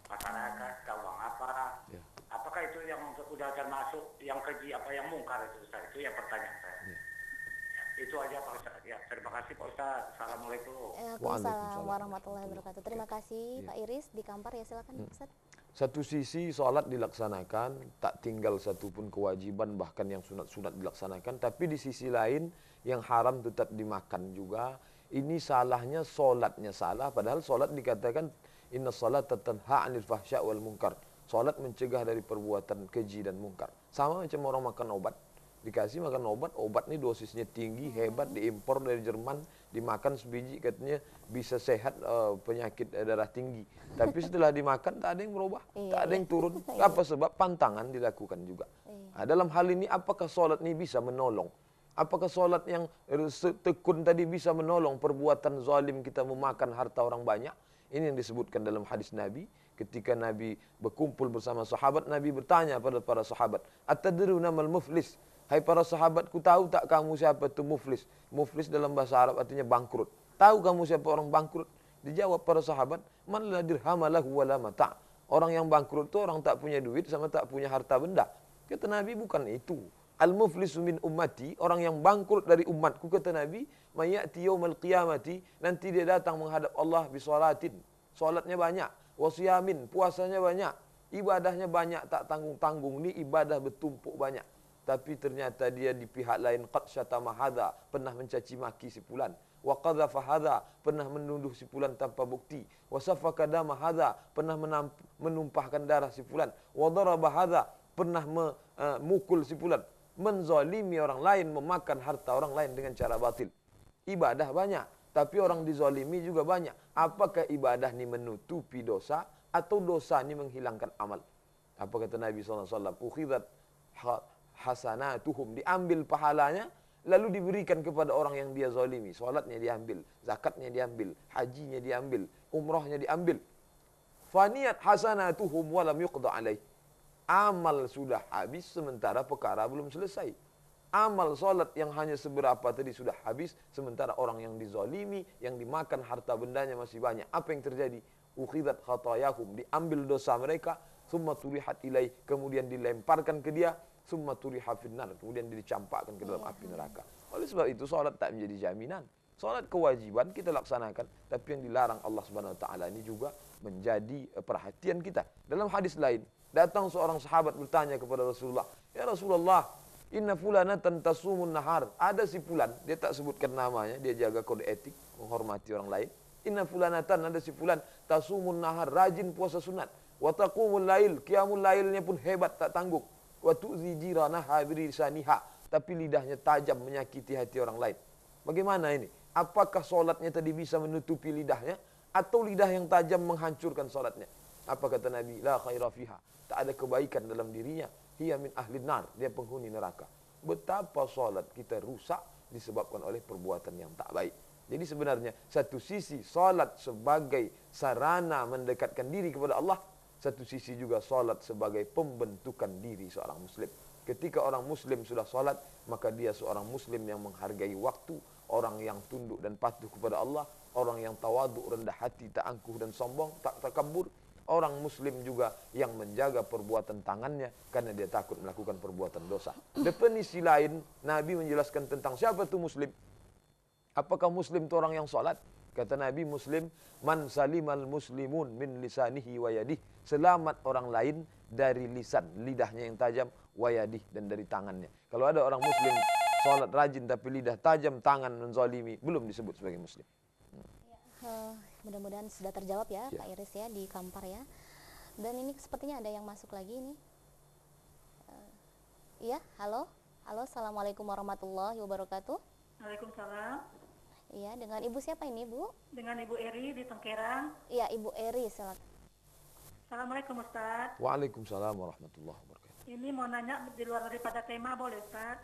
masyarakat, uang apa? Ya. Apakah itu yang sudah termasuk yang keji apa yang mungkar itu Ustaz? Itu yang pertanyaan saya. Ya. Itu aja Pak Ustaz. Ya, terima kasih Pak Ustaz. Assalamualaikum. Waalaikumsalam warahmatullahi wabarakatuh. Terima kasih Pak Iris di Kampar, ya silakan Ustaz. Satu sisi sholat dilaksanakan, tak tinggal satupun kewajiban, bahkan yang sunat-sunat dilaksanakan. Tapi di sisi lain yang haram tetap dimakan juga. Ini salahnya sholatnya salah, padahal sholat dikatakan inna sholata tanha 'anil fahsya' wal munkar. Sholat mencegah dari perbuatan keji dan mungkar. Sama macam orang makan obat. Dikasih makan obat ini dosisnya tinggi, hebat, diimpor dari Jerman, dimakan sebiji katanya bisa sehat penyakit darah tinggi. Tapi setelah dimakan tak ada yang berubah, tak ada yang turun. Apa sebab? Pantangan dilakukan juga. Nah, dalam hal ini apakah sholat ini bisa menolong? Apakah sholat yang tekun tadi bisa menolong perbuatan zalim kita memakan harta orang banyak? Ini yang disebutkan dalam hadis Nabi. Ketika Nabi berkumpul bersama sahabat, Nabi bertanya pada para sahabat, "Atadruna mal muflis?" Hai para sahabatku, tahu tak kamu siapa itu muflis? Muflis dalam bahasa Arab artinya bangkrut. Tahu kamu siapa orang bangkrut? Dijawab para sahabat, "Man la dirhama lahu wa la mata'." Orang yang bangkrut itu orang tak punya duit sama tak punya harta benda. Kata Nabi, bukan itu. Al-muflisu min ummati, orang yang bangkrut dari umatku, kata Nabi, mayati yaumal qiyamati, nanti dia datang menghadap Allah bisolatin. Salatnya banyak, wasiyamin, puasanya banyak, ibadahnya banyak, tak tanggung-tanggung, ni ibadah bertumpuk banyak. Tapi ternyata dia di pihak lain qad syatama hadza, pernah mencaci maki si fulan. Wa qadhafa hadza, pernah menuduh si fulan tanpa bukti. Wa safaka dama hadza, pernah menumpahkan darah si fulan. Wa daraba hadza, pernah memukul si fulan. Menzalimi orang lain, memakan harta orang lain dengan cara batil. Ibadah banyak, tapi orang dizalimi juga banyak. Apakah ibadah ni menutupi dosa atau dosa ni menghilangkan amal? Apa kata Nabi SAW? Ukhidat hasanatuhum, diambil pahalanya lalu diberikan kepada orang yang dia zalimi. Salatnya diambil, zakatnya diambil, hajinya diambil, umrahnya diambil. Faniyat hasanatuhum walam yuqda alaih. Amal sudah habis sementara perkara belum selesai. Amal solat yang hanya seberapa tadi sudah habis sementara orang yang dizalimi, yang dimakan harta bendanya masih banyak. Apa yang terjadi? Ukhidat khatayahum, diambil dosa mereka, summa turihat ilaih, kemudian dilemparkan ke dia, summa turiha finnar, kemudian dicampakkan ke dalam api neraka. Oleh sebab itu solat tak menjadi jaminan. Solat kewajiban kita laksanakan, tapi yang dilarang Allah Subhanahu wa taala ini juga menjadi perhatian kita. Dalam hadis lain, datang seorang sahabat bertanya kepada Rasulullah, "Ya Rasulullah, inna fulanatan tasumun nahar." Ada si fulan, dia tak sebutkan namanya, dia jaga kode etik, menghormati orang lain. Inna fulanatan, ada si fulan, tasumun nahar, rajin puasa sunat. Wa taqumul lail, qiyamul lailnya pun hebat, tak tanggung. Wa tu'zi jiranaha birisaniha, tapi lidahnya tajam menyakiti hati orang lain. Bagaimana ini? Apakah solatnya tadi bisa menutupi lidahnya, atau lidah yang tajam menghancurkan solatnya? Apa kata Nabi? La khaira fiha, tak ada kebaikan dalam dirinya. Hiya min ahlin nar, dia penghuni neraka. Betapa solat kita rusak disebabkan oleh perbuatan yang tak baik. Jadi sebenarnya satu sisi solat sebagai sarana mendekatkan diri kepada Allah, satu sisi juga solat sebagai pembentukan diri seorang muslim. Ketika orang muslim sudah solat, maka dia seorang muslim yang menghargai waktu, orang yang tunduk dan patuh kepada Allah, orang yang tawaduk, rendah hati, tak angkuh dan sombong, tak takabur. Orang muslim juga yang menjaga perbuatan tangannya karena dia takut melakukan perbuatan dosa. Definisi lain, Nabi menjelaskan tentang siapa itu muslim. Apakah muslim itu orang yang solat? Kata Nabi, muslim man salimal muslimun min lisanihi wa yadih. Selamat orang lain dari lisan, lidahnya yang tajam, wa yadih, dan dari tangannya. Kalau ada orang muslim solat rajin tapi lidah tajam, tangan menzalimi, belum disebut sebagai muslim. Mudah-mudahan sudah terjawab ya, Pak Iris ya di Kampar ya. Dan ini sepertinya ada yang masuk lagi nih. Iya, halo. Halo, assalamualaikum warahmatullahi wabarakatuh. Waalaikumsalam. Iya, dengan Ibu siapa ini, Bu? Dengan Ibu Eri di Tengkerang. Iya, Ibu Eri, silakan. Assalamualaikum Ustaz. Waalaikumsalam warahmatullahi wabarakatuh. Ini mau nanya di luar daripada tema boleh Ustaz?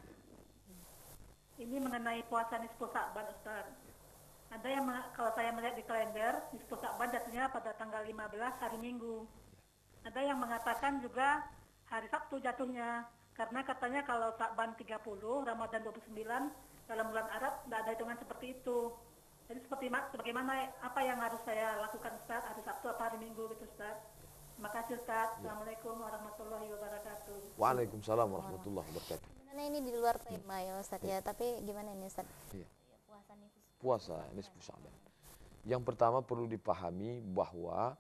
Ini mengenai puasa nisfu Sya'ban Ustaz. Ada yang kalau saya melihat di kalender nisfu Sya'ban jatuhnya pada tanggal 15 hari Minggu. Ada yang mengatakan juga hari Sabtu jatuhnya. Karena katanya kalau Sya'ban 30, Ramadan 29 dalam bulan Arab tidak ada hitungan seperti itu. Jadi bagaimana apa yang harus saya lakukan Ustaz, hari Sabtu atau hari Minggu gitu Ustaz? Terima kasih Ustaz. Assalamualaikum warahmatullahi wabarakatuh. Waalaikumsalam warahmatullahi wabarakatuh. Sebenarnya ini di luar tema ya Ustaz ya, tapi gimana ini Ustaz? Iya. Puasa nisfu Sya'ban. Yang pertama perlu dipahami bahwa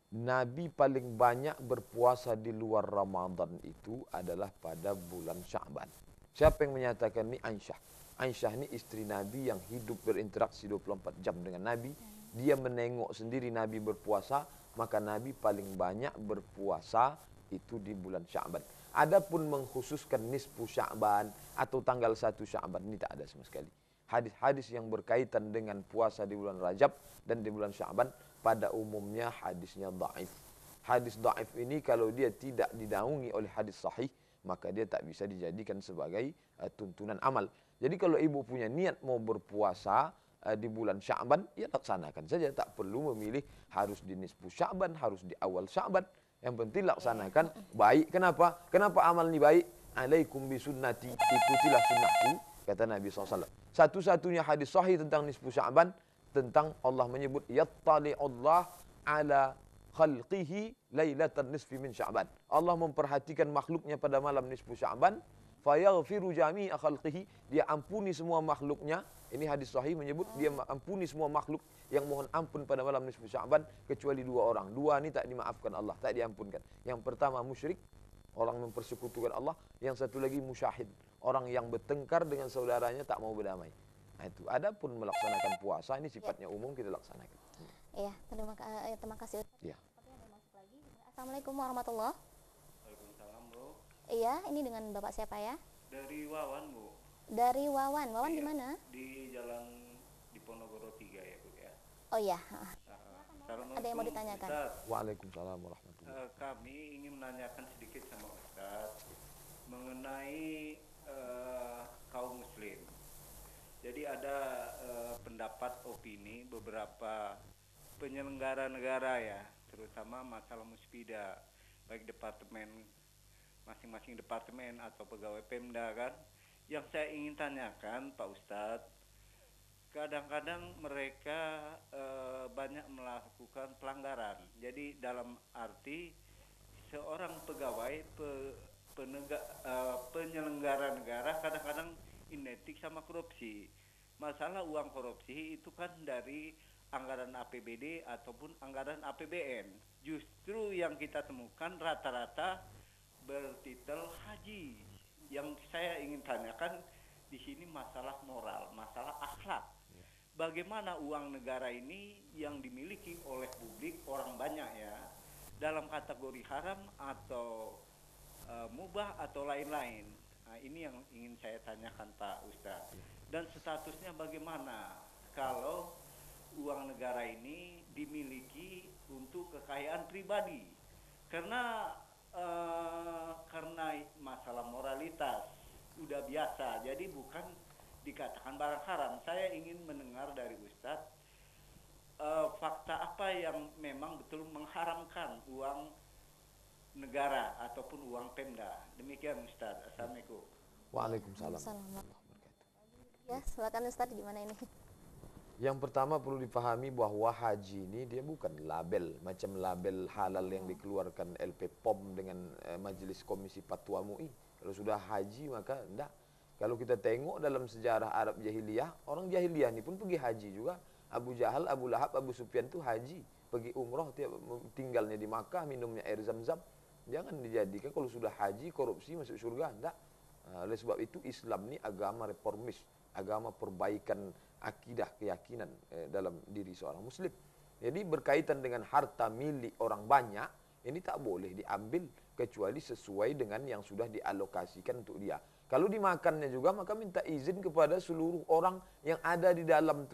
Nabi paling banyak berpuasa di luar Ramadan itu adalah pada bulan Sya'ban. Siapa yang menyatakan ini? Aisyah. Aisyah ini istri Nabi yang hidup berinteraksi 24 jam dengan Nabi. Dia menengok sendiri Nabi berpuasa, maka Nabi paling banyak berpuasa itu di bulan Sya'ban. Adapun mengkhususkan nisfu Sya'ban atau tanggal 1 Sya'ban ini tak ada sama sekali. Hadis-hadis yang berkaitan dengan puasa di bulan Rajab dan di bulan Sya'ban pada umumnya hadisnya dhaif. Hadis dhaif ini kalau dia tidak dinaungi oleh hadis sahih, maka dia tak bisa dijadikan sebagai tuntunan amal. Jadi kalau ibu punya niat mau berpuasa di bulan Sya'ban, ya laksanakan saja. Tak perlu memilih harus di nisfu Sya'ban, harus di awal Sya'ban. Yang penting laksanakan baik. Kenapa? Kenapa amal ini baik? Alaikum bisunnati, ikutilah sunnahku, kata Nabi SAW. Satu-satunya hadis sahih tentang nisfu Sya'ban, tentang Allah menyebut yattali'ullah ala khalqihi lailatan nisfi min Sya'ban. Allah memperhatikan makhluknya pada malam nisfu Sya'ban, fayaghfiru jami'a khalqihi, dia ampuni semua makhluknya. Ini hadis sahih menyebut dia ampuni semua makhluk yang mohon ampun pada malam nisfu Sya'ban kecuali 2 orang. 2 ini tak dimaafkan Allah, tak diampunkan. Yang pertama musyrik, orang mempersekutukan Allah. Yang satu lagi musyahid, orang yang bertengkar dengan saudaranya tak mau berdamai. Nah itu. Adapun melaksanakan puasa ini sifatnya umum, kita laksanakan. Iya, terima kasih Ustaz. Iya. Assalamualaikum warahmatullahi. Waalaikumsalam, Bu. Iya, ini dengan Bapak siapa ya? Dari Wawan, Bu. Dari Wawan. Wawan Iya, di mana? Di Jalan Diponegoro 3 ya, Bu ya. Oh iya. Assalamualaikum. Ada yang mau ditanyakan? Ustaz. Waalaikumsalam warahmatullahi. Kami ingin menanyakan sedikit sama Ustaz mengenai kaum muslim. Jadi ada pendapat opini beberapa penyelenggara negara ya, terutama masalah musbida, baik departemen, masing-masing departemen atau pegawai Pemda kan. Yang saya ingin tanyakan Pak Ustadz, kadang-kadang mereka banyak melakukan pelanggaran. Jadi dalam arti seorang pegawai penyelenggara negara kadang-kadang identik sama korupsi. Masalah uang korupsi itu kan dari anggaran APBD ataupun anggaran APBN. Justru yang kita temukan rata-rata bertitel haji. Yang saya ingin tanyakan di sini masalah moral, masalah akhlak. Bagaimana uang negara ini yang dimiliki oleh publik, orang banyak ya, dalam kategori haram atau mubah atau lain-lain. Nah, ini yang ingin saya tanyakan Pak Ustadz. Dan statusnya bagaimana kalau uang negara ini dimiliki untuk kekayaan pribadi? Karena masalah moralitas udah biasa, jadi bukan dikatakan barang haram. Saya ingin mendengar dari Ustadz fakta apa yang memang betul mengharamkan uang negara ataupun uang Pemda. Demikian Ustadz. Assalamualaikum. Waalaikumsalam. Assalamualaikum. Ya, silakan Ustaz, gimana ini? Yang pertama perlu dipahami bahwa haji ini dia bukan label, macam label halal yang dikeluarkan LP POM dengan Majelis Komisi Fatwa MUI. Kalau sudah haji maka enggak. Kalau kita tengok dalam sejarah Arab Jahiliyah, orang Jahiliyah ini pun pergi haji juga. Abu Jahal, Abu Lahab, Abu Sufyan itu haji, pergi umrah, tinggalnya di Makkah, minumnya air Zam-Zam. Jangan dijadikan kalau sudah haji korupsi masuk surga, enggak. Oleh sebab itu Islam ini agama reformis, agama perbaikan akidah, keyakinan dalam diri seorang muslim. Jadi berkaitan dengan harta milik orang banyak, ini tak boleh diambil kecuali sesuai dengan yang sudah dialokasikan untuk dia. Kalau dimakannya juga maka minta izin kepada seluruh orang yang ada di dalam.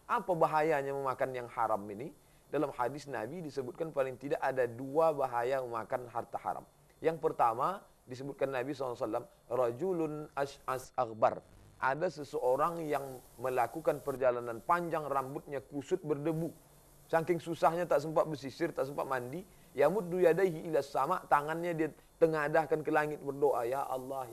Apa bahayanya memakan yang haram ini? Dalam hadis Nabi disebutkan paling tidak ada 2 bahaya memakan harta haram. Yang pertama disebutkan Nabi SAW, rajulun ash'as aghbar. Ada seseorang yang melakukan perjalanan panjang, rambutnya kusut berdebu. Saking susahnya tak sempat bersisir, tak sempat mandi. Yamuddu yadaihi ila sama, tangannya dia tengadahkan ke langit berdoa, ya Allah,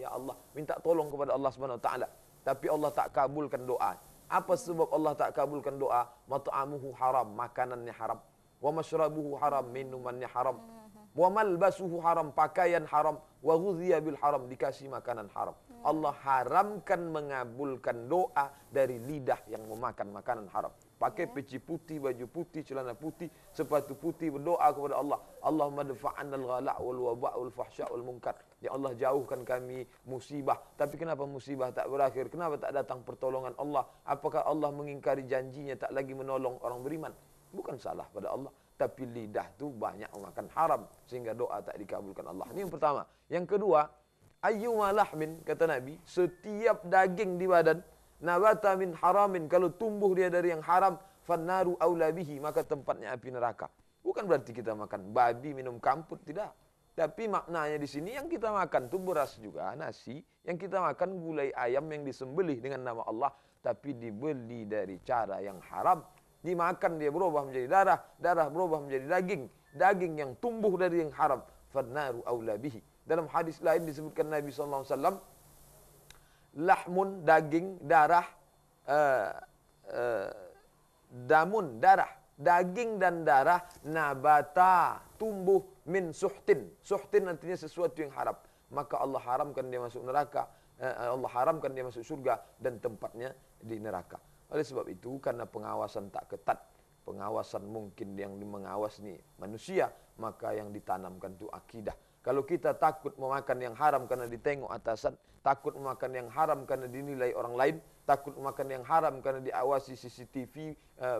minta tolong kepada Allah Subhanahu wa taala. Tapi Allah tak kabulkan doa. Apa sebab Allah tak kabulkan doa? Mat'amuhu haram, makanannya haram. Wa mashrabuhu haram, minumannya haram. Wa malbasuhu haram, pakaian haram. Wa ghudhiya bil haram, dikasih makanan haram. Allah haramkan mengabulkan doa dari lidah yang memakan makanan haram. Pakai peci putih, baju putih, celana putih, sepatu putih, berdoa kepada Allah. Allahumma dafa'anna al-ghala' wal waba' wal fahsya' wal munkar. Ya Allah, jauhkan kami musibah. Tapi kenapa musibah tak berakhir? Kenapa tak datang pertolongan Allah? Apakah Allah mengingkari janjinya tak lagi menolong orang beriman? Bukan salah pada Allah, tapi lidah tu banyak memakan haram sehingga doa tak dikabulkan Allah. Ini yang pertama. Yang kedua, ayyuma lahmin, kata Nabi, setiap daging di badan nabata min haramin, kalau tumbuh dia dari yang haram, fannaru aula bihi, maka tempatnya api neraka. Bukan berarti kita makan babi minum kamput, tidak. Tapi maknanya di sini yang kita makan itu beras juga, nasi, yang kita makan gulai ayam yang disembelih dengan nama Allah tapi dibeli dari cara yang haram, dimakan dia berubah menjadi darah, darah berubah menjadi daging, daging yang tumbuh dari yang haram, fannaru aula bihi. Dalam hadis lain disebutkan Nabi SAW, lahmun, daging, darah, damun, darah, daging dan darah, nabata, tumbuh, min suhtin. Suhtin artinya sesuatu yang haram. Maka Allah haramkan dia masuk neraka, Allah haramkan dia masuk surga dan tempatnya di neraka. Oleh sebab itu, karena pengawasan tak ketat, pengawasan mungkin yang mengawas ni manusia, maka yang ditanamkan itu akidah. Kalau kita takut memakan yang haram karena ditengok atasan, takut memakan yang haram karena dinilai orang lain, takut memakan yang haram karena diawasi CCTV,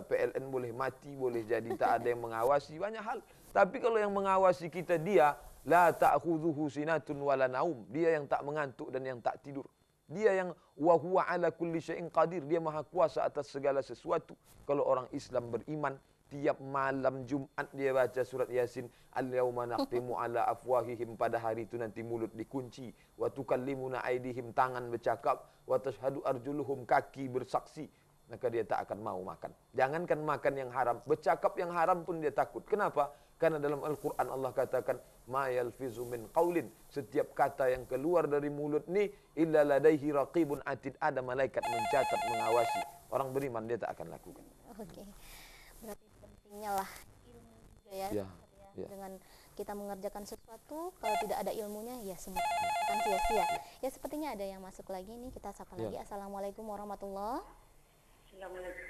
PLN boleh mati, boleh jadi tak ada yang mengawasi, banyak hal. Tapi kalau yang mengawasi kita dia, la ta'khudhuhu sinatun wala naum, dia yang tak mengantuk dan yang tak tidur. Dia yang wa huwa ala kulli syai'in qadir, dia maha kuasa atas segala sesuatu. Kalau orang Islam beriman, tiap malam Jumat dia baca surat Yasin, al-yauma naqtimu ala afwahihim, pada hari itu nanti mulut dikunci, wa tukallimuna aydihim, tangan bercakap, wa tashhadu arjuluhum, kaki bersaksi, maka dia tak akan mau makan. Jangankan makan yang haram, bercakap yang haram pun dia takut. Kenapa? Karena dalam Al-Quran Allah katakan, ma yalfizu min qaulin, setiap kata yang keluar dari mulut ni, illa ladaihi raqibun atid, ada malaikat mencatat, mengawasi. Orang beriman dia tak akan lakukan. Oke. Berarti pentingnya lah ilmu juga ya. Ya. Dengan kita mengerjakan sesuatu, kalau tidak ada ilmunya, ya semua akan sia-sia. Ya, sepertinya ada yang masuk lagi nih, kita sapa lagi. Assalamualaikum warahmatullahi. Assalamualaikum.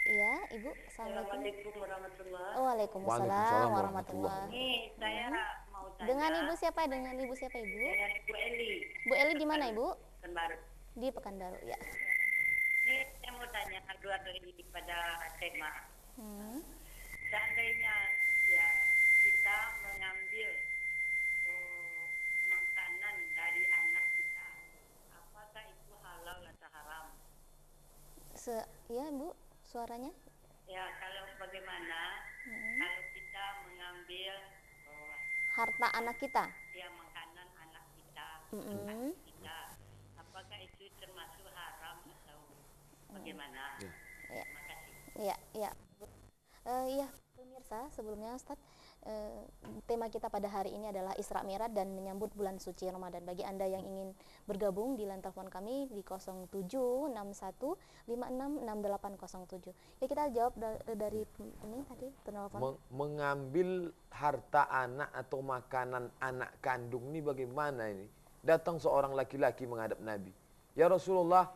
Iya, Ibu. Assalamualaikum warahmatullahi. Waalaikumsalam warahmatullahi. Ini saya mau tanya. Dengan Ibu siapa? Dengan Ibu siapa, Ibu? Dengan Ibu Eli. Bu Eli di mana, Ibu? Pekanbaru. Di Pekanbaru, ya. Ini saya mau tanya keluar dari pada tema. Hmm. Seandainya ya kita mengambil makanan dari anak kita, apakah itu halal atau haram? Ya, Bu, suaranya? Ya, kalau bagaimana kalau kita mengambil Harta anak kita? ya makanan anak kita, Mm-mm. apakah itu termasuk haram atau bagaimana? Ya. Terima kasih. Iya, iya. Iya, pemirsa, sebelumnya Ustadz, tema kita pada hari ini adalah Isra Mi'raj dan menyambut bulan suci Ramadan. Bagi Anda yang ingin bergabung di line telepon kami di 0761566807. Ya, kita jawab dari ini tadi penelpon. Mengambil harta anak atau makanan anak kandung ini bagaimana ini? Datang seorang laki-laki menghadap Nabi. Ya Rasulullah,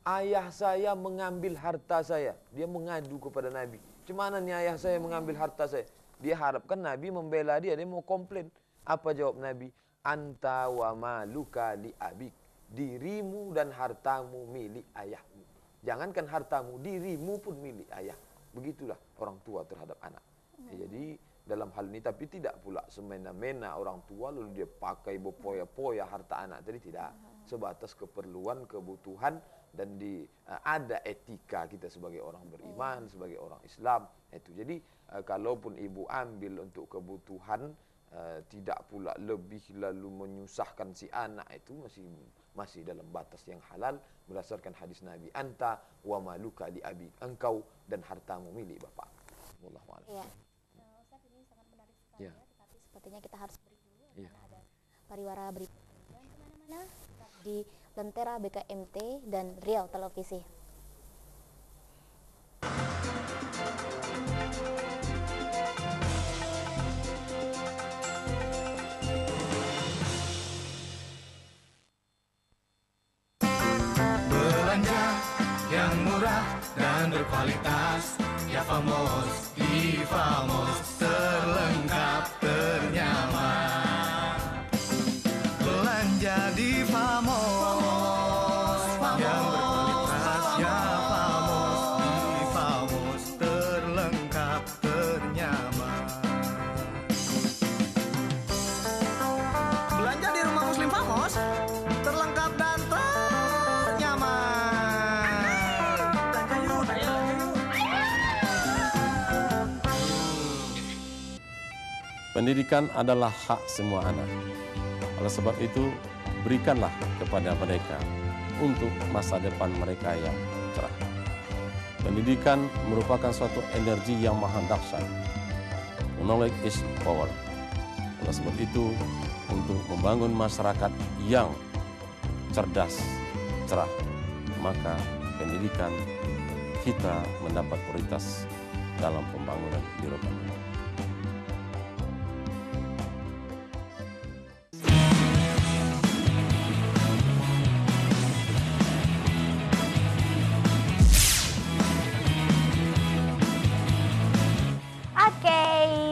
ayah saya mengambil harta saya. Dia mengadu kepada Nabi. Cemana nih ayah saya mengambil harta saya? Dia harapkan Nabi membela dia mau komplain. Apa jawab Nabi? Anta wa maluka li abik. Dirimu dan hartamu milik ayahmu. Jangankan hartamu, dirimu pun milik ayah. Begitulah orang tua terhadap anak. Jadi dalam hal ini, tapi tidak pula semena-mena orang tua lalu dia pakai berpoya-poya harta anak. Jadi tidak. Sebatas keperluan, kebutuhan, dan ada etika kita sebagai orang beriman, sebagai orang Islam. Itu. Jadi kalaupun ibu ambil untuk kebutuhan, tidak pula lebih lalu menyusahkan si anak, itu masih dalam batas yang halal berdasarkan hadis Nabi. Anta wa maluka li abi, engkau dan hartamu milik bapak. Wallahu a'lam. Iya. Ustaz, ini sangat menarik sekali ya, tetapi sepertinya kita harus break dulu karena ada pariwara berikut. Jangan kemana-mana, tetap di Lentera BKMT dan Riau Televisi. Belanja yang murah dan berkualitas, ya Famos, di Famos terlengkap ternyaman. Belanja di Famos yang berkualitas, ya Famos, di Famos terlengkap ternyaman. Belanja di rumah Muslim Famos terlengkap dan Pendidikan adalah hak semua anak. Oleh sebab itu, berikanlah kepada mereka untuk masa depan mereka yang cerah. Pendidikan merupakan suatu energi yang maha dahsyat. Knowledge is power. Oleh sebab itu, untuk membangun masyarakat yang cerdas, cerah, maka pendidikan kita mendapat prioritas dalam pembangunan birokrasi.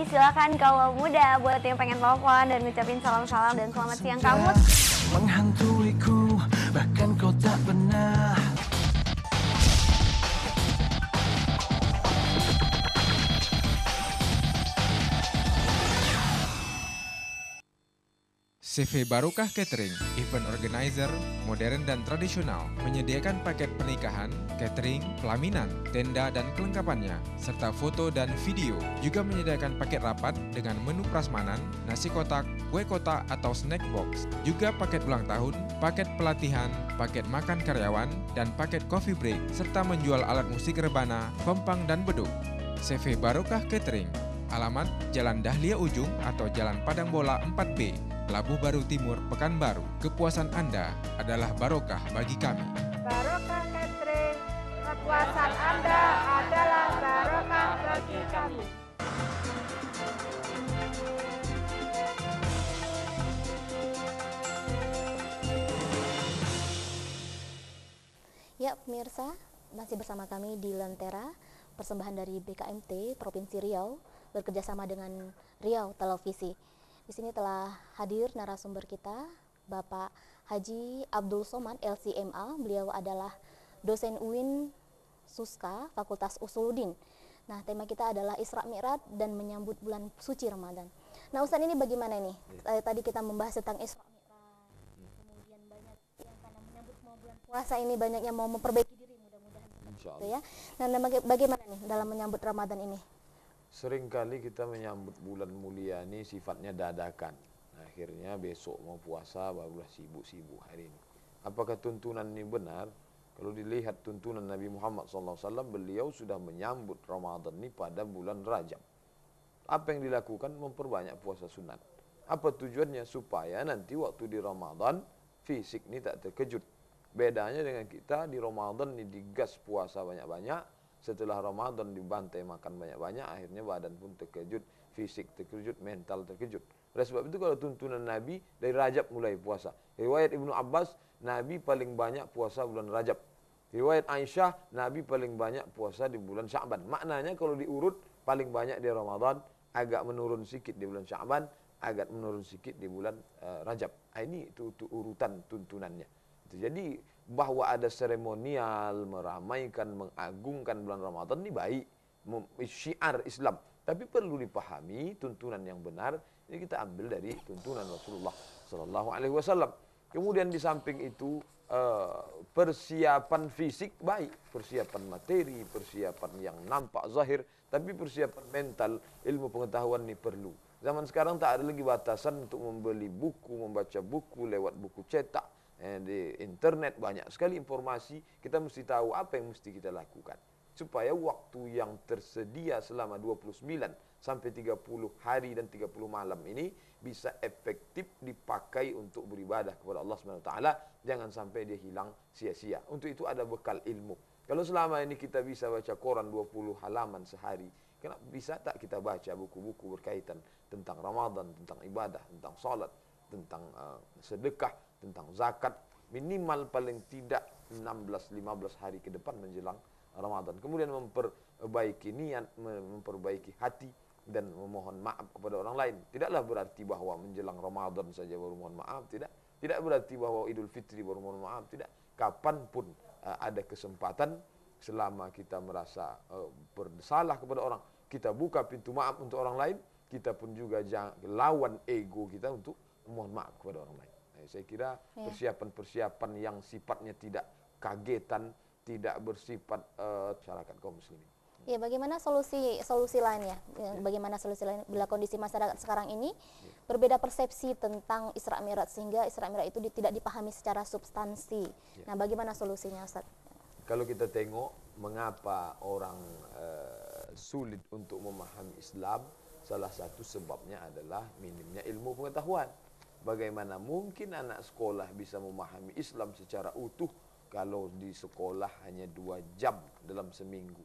Silakan kalau muda buat yang pengen telepon dan ngucapin salam-salam dan selamat siang kamu. Menghantuiku, bahkan kau tak pernah. CV Barokah Catering, event organizer, modern dan tradisional, menyediakan paket pernikahan, catering, pelaminan, tenda dan kelengkapannya, serta foto dan video. Juga menyediakan paket rapat dengan menu prasmanan, nasi kotak, kue kotak atau snack box. Juga paket ulang tahun, paket pelatihan, paket makan karyawan, dan paket coffee break, serta menjual alat musik rebana, kompang dan beduk. CV Barokah Catering, alamat Jalan Dahlia Ujung atau Jalan Padang Bola 4B, Labuh Baru Timur, Pekanbaru. Kepuasan Anda adalah barokah bagi kami. Barokah Catering, kepuasan Anda adalah barokah bagi kami. Ya, pemirsa, masih bersama kami di Lentera, persembahan dari BKMT Provinsi Riau bekerjasama dengan Riau Televisi. Di sini telah hadir narasumber kita, Bapak Haji Abdul Somad, LCMA. Beliau adalah dosen UIN Suska, Fakultas Usuluddin. Nah, tema kita adalah Isra Mi'raj dan menyambut bulan suci Ramadan. Nah, Ustaz, ini bagaimana nih? Tadi kita membahas tentang Isra Mi'raj. Kemudian banyak yang karena menyambut mau bulan puasa ini banyak yang mau memperbaiki diri, mudah-mudahan seperti itu ya. Nah, bagaimana nih dalam menyambut Ramadan ini? Seringkali kita menyambut bulan mulia ini sifatnya dadakan. Akhirnya besok mau puasa barulah sibuk-sibuk hari ini. Apakah tuntunan ini benar? Kalau dilihat tuntunan Nabi Muhammad SAW, beliau sudah menyambut Ramadan ini pada bulan Rajab. Apa yang dilakukan? Memperbanyak puasa sunat. Apa tujuannya? Supaya nanti waktu di Ramadan, fisik ini tak terkejut. Bedanya dengan kita, di Ramadan ini digas puasa banyak-banyak. Setelah Ramadan dibantai makan banyak-banyak, akhirnya badan pun terkejut, fisik terkejut, mental terkejut. Oleh sebab itu kalau tuntunan Nabi dari Rajab mulai puasa. Riwayat Ibnu Abbas, Nabi paling banyak puasa bulan Rajab. Riwayat Aisyah, Nabi paling banyak puasa di bulan Sya'ban. Maknanya kalau diurut, paling banyak di Ramadan, agak menurun sedikit di bulan Sya'ban, agak menurun sedikit di bulan Rajab. Ini itu urutan tuntunannya. Jadi bahwa ada seremonial, meramaikan, mengagungkan bulan Ramadan ini baik, syiar Islam. Tapi perlu dipahami tuntunan yang benar ini kita ambil dari tuntunan Rasulullah SAW. Kemudian di samping itu persiapan fisik baik, persiapan materi, persiapan yang nampak zahir, tapi persiapan mental, ilmu pengetahuan ini perlu. Zaman sekarang tak ada lagi batasan untuk membeli buku, membaca buku lewat buku cetak. Di internet banyak sekali informasi, kita mesti tahu apa yang mesti kita lakukan supaya waktu yang tersedia selama 29 sampai 30 hari dan 30 malam ini bisa efektif dipakai untuk beribadah kepada Allah SWT. Jangan sampai dia hilang sia-sia. Untuk itu ada bekal ilmu. Kalau selama ini kita bisa baca koran 20 halaman sehari, kenapa bisa tak kita baca buku-buku berkaitan tentang Ramadan, tentang ibadah, tentang salat, tentang sedekah, tentang zakat, minimal paling tidak 16-15 hari ke depan menjelang Ramadan. Kemudian memperbaiki niat, memperbaiki hati, dan memohon maaf kepada orang lain. Tidaklah berarti bahwa menjelang Ramadan saja baru mohon maaf, tidak. Tidak berarti bahwa Idul Fitri baru mohon maaf, tidak. Kapanpun ada kesempatan, selama kita merasa bersalah kepada orang, kita buka pintu maaf untuk orang lain, kita pun juga jangan lawan ego kita untuk mohon maaf kepada orang lain. Saya kira persiapan-persiapan yang sifatnya tidak kagetan, tidak bersifat masyarakat kaum muslimin. Ya, bagaimana solusi lainnya? Bagaimana solusi lain bila kondisi masyarakat sekarang ini berbeda persepsi tentang Isra Mi'raj sehingga Isra Mi'raj itu tidak dipahami secara substansi. Nah, bagaimana solusinya, Ustaz? Kalau kita tengok mengapa orang sulit untuk memahami Islam, salah satu sebabnya adalah minimnya ilmu pengetahuan. Bagaimana mungkin anak sekolah bisa memahami Islam secara utuh kalau di sekolah hanya 2 jam dalam seminggu.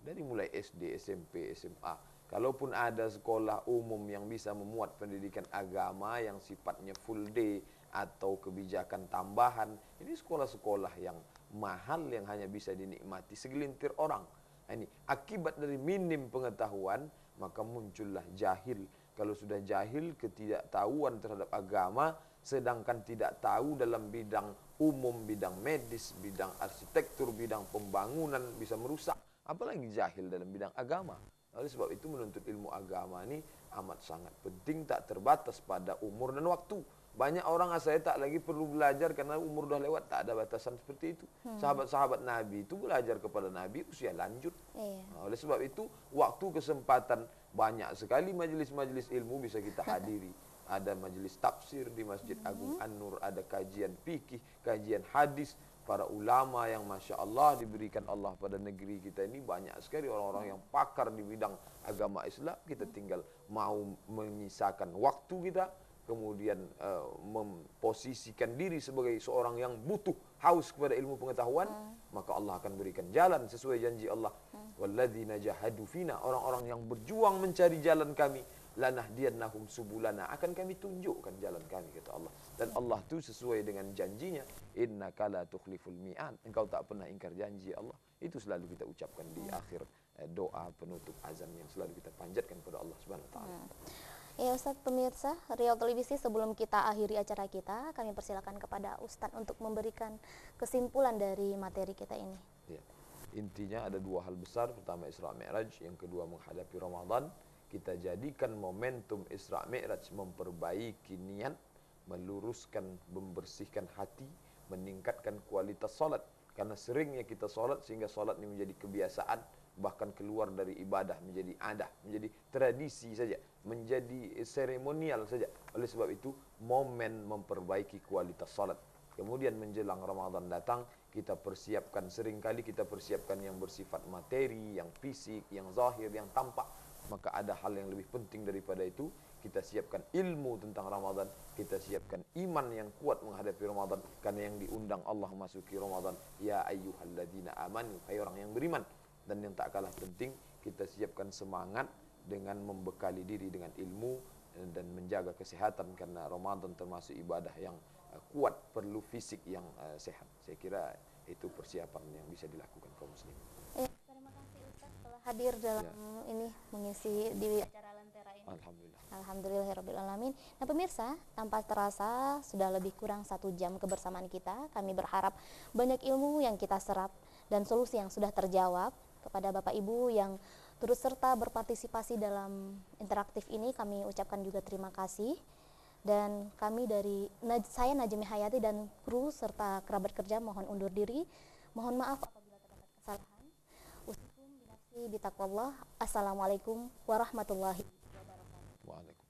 Dari mulai SD, SMP, SMA. Kalaupun ada sekolah umum yang bisa memuat pendidikan agama yang sifatnya full day atau kebijakan tambahan, ini sekolah-sekolah yang mahal yang hanya bisa dinikmati segelintir orang. Ini akibat dari minim pengetahuan, maka muncullah jahil. Kalau sudah jahil, ketidaktahuan terhadap agama, sedangkan tidak tahu dalam bidang umum, bidang medis, bidang arsitektur, bidang pembangunan bisa merusak. Apalagi jahil dalam bidang agama. Oleh sebab itu menuntut ilmu agama ini amat sangat penting, tak terbatas pada umur dan waktu. Banyak orang saya tak lagi perlu belajar karena umur dah lewat, tak ada batasan seperti itu. Sahabat-sahabat Nabi itu belajar kepada Nabi usia lanjut. Oleh sebab itu waktu kesempatan banyak sekali majelis-majelis ilmu bisa kita hadiri. Ada majelis tafsir di Masjid Agung An-Nur, ada kajian fikih, kajian hadis. Para ulama yang Masya Allah diberikan Allah pada negeri kita ini banyak sekali orang-orang yang pakar di bidang agama Islam. Kita tinggal mau menyisakan waktu kita, kemudian memposisikan diri sebagai seorang yang butuh haus kepada ilmu pengetahuan, maka Allah akan berikan jalan sesuai janji Allah. Walladzina jahadu fina, orang-orang yang berjuang mencari jalan kami, lanahdiyannahum subulana, akan kami tunjukkan jalan kami, kata Allah. Dan Allah itu sesuai dengan janjinya, innaka la tukhliful mi'ad, engkau tak pernah ingkar janji Allah. Itu selalu kita ucapkan di akhir doa penutup azan yang selalu kita panjatkan kepada Allah Subhanahu wa taala. Ya Ustadz, pemirsa Riau Televisi, sebelum kita akhiri acara kita, kami persilakan kepada Ustadz untuk memberikan kesimpulan dari materi kita ini. Ya. Intinya ada 2 hal besar, pertama Isra Mi'raj, yang kedua menghadapi Ramadan. Kita jadikan momentum Isra Mi'raj memperbaiki niat, meluruskan, membersihkan hati, meningkatkan kualitas salat. Karena seringnya kita salat sehingga salat ini menjadi kebiasaan, bahkan keluar dari ibadah menjadi adah, menjadi tradisi saja, menjadi seremonial saja. Oleh sebab itu, momen memperbaiki kualitas salat. Kemudian menjelang Ramadan datang, kita persiapkan, seringkali kita persiapkan yang bersifat materi, yang fisik, yang zahir, yang tampak. Maka ada hal yang lebih penting daripada itu. Kita siapkan ilmu tentang Ramadan, kita siapkan iman yang kuat menghadapi Ramadan, karena yang diundang Allah masuki Ramadan, ya ayyuhalladzina amanu, hai orang yang beriman. Dan yang tak kalah penting, kita siapkan semangat dengan membekali diri dengan ilmu dan menjaga kesehatan, karena Ramadan termasuk ibadah yang kuat, perlu fisik yang sehat. Saya kira itu persiapan yang bisa dilakukan kaum muslim. Terima kasih Ustaz telah hadir dalam ini, mengisi di acara Lentera ini. Alhamdulillah. Alhamdulillahirabbil alamin. Nah pemirsa, tanpa terasa sudah lebih kurang 1 jam kebersamaan kita. Kami berharap banyak ilmu yang kita serap dan solusi yang sudah terjawab. Kepada Bapak Ibu yang turut serta berpartisipasi dalam interaktif ini, kami ucapkan juga terima kasih. Dan kami dari saya Najmi Hayati dan kru serta kerabat kerja mohon undur diri. Mohon maaf apabila terdapat kesalahan. Usikum binafsi bitaqwallah. Assalamualaikum warahmatullahi wabarakatuh. Waalaikumsalam.